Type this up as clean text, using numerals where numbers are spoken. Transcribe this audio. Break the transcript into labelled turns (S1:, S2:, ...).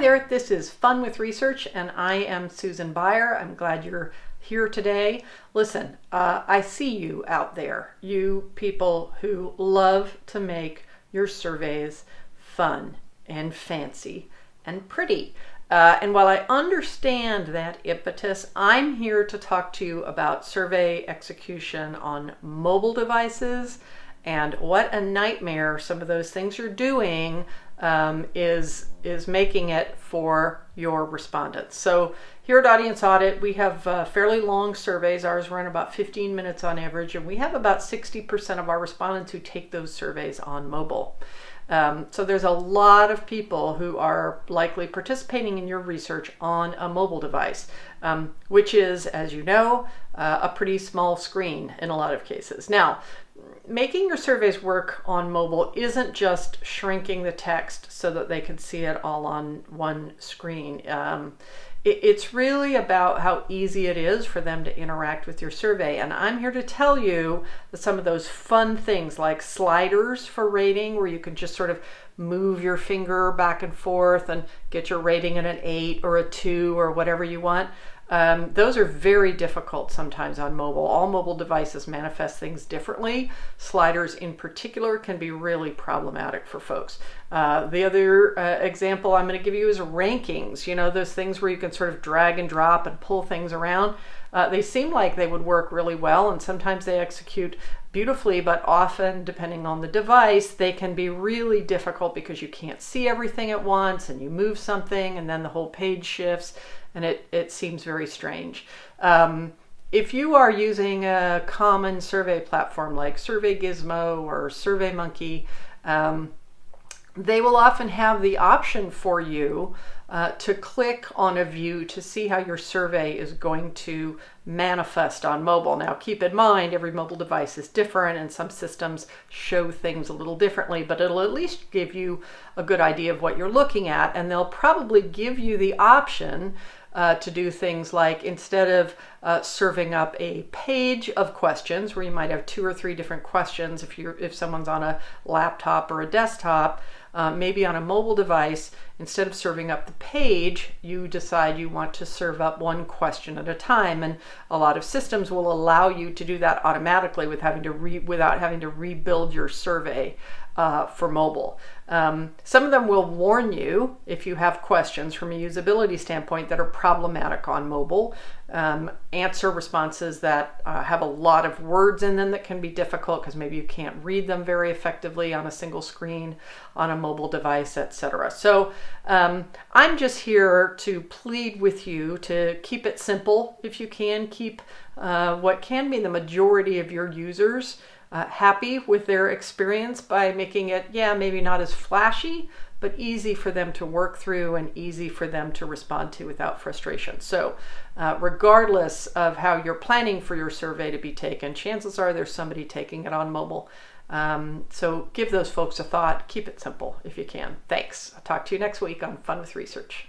S1: there, this is Fun with Research, and I am Susan Beyer. I'm glad you're here today. Listen, I see you out there, you people who love to make your surveys fun and fancy and pretty. And while I understand that impetus, I'm here to talk to you about survey execution on mobile devices and what a nightmare some of those things you're doing is making it for your respondents. So here at Audience Audit, we have fairly long surveys. Ours run about 15 minutes on average, and we have about 60% of our respondents who take those surveys on mobile. So there's a lot of people who are likely participating in your research on a mobile device, which is, as you know, a pretty small screen in a lot of cases. Now, making your surveys work on mobile isn't just shrinking the text so that they can see it all on one screen. It's really about how easy it is for them to interact with your survey. And I'm here to tell you that some of those fun things like sliders for rating, where you can just sort of move your finger back and forth and get your rating at an 8 or a 2 or whatever you want. Those are very difficult sometimes on mobile. All mobile devices manifest things differently. Sliders in particular can be really problematic for folks. The other example I'm going to give you is rankings. You know, those things where you can sort of drag and drop and pull things around. They seem like they would work really well, and sometimes they execute beautifully, but often, depending on the device, they can be really difficult because you can't see everything at once, and you move something and then the whole page shifts, and it seems very strange. If you are using a common survey platform like Survey Gizmo or SurveyMonkey, they will often have the option for you to click on a view to see how your survey is going to manifest on mobile. Now, keep in mind, every mobile device is different, and some systems show things a little differently, but it'll at least give you a good idea of what you're looking at, and they'll probably give you the option to do things like, instead of serving up a page of questions where you might have 2 or 3 different questions if someone's on a laptop or a desktop, maybe on a mobile device, instead of serving up the page, you decide you want to serve up one question at a time. And a lot of systems will allow you to do that automatically without having to rebuild your survey for mobile. Some of them will warn you if you have questions from a usability standpoint that are problematic on mobile. Answer responses that have a lot of words in them that can be difficult because maybe you can't read them very effectively on a single screen on a mobile device, etc. So I'm just here to plead with you to keep it simple if you can. Keep what can be the majority of your users happy with their experience by making it, maybe not as flashy, but easy for them to work through and easy for them to respond to without frustration. So regardless of how you're planning for your survey to be taken, chances are there's somebody taking it on mobile. So give those folks a thought. Keep it simple if you can. Thanks. I'll talk to you next week on Fun with Research.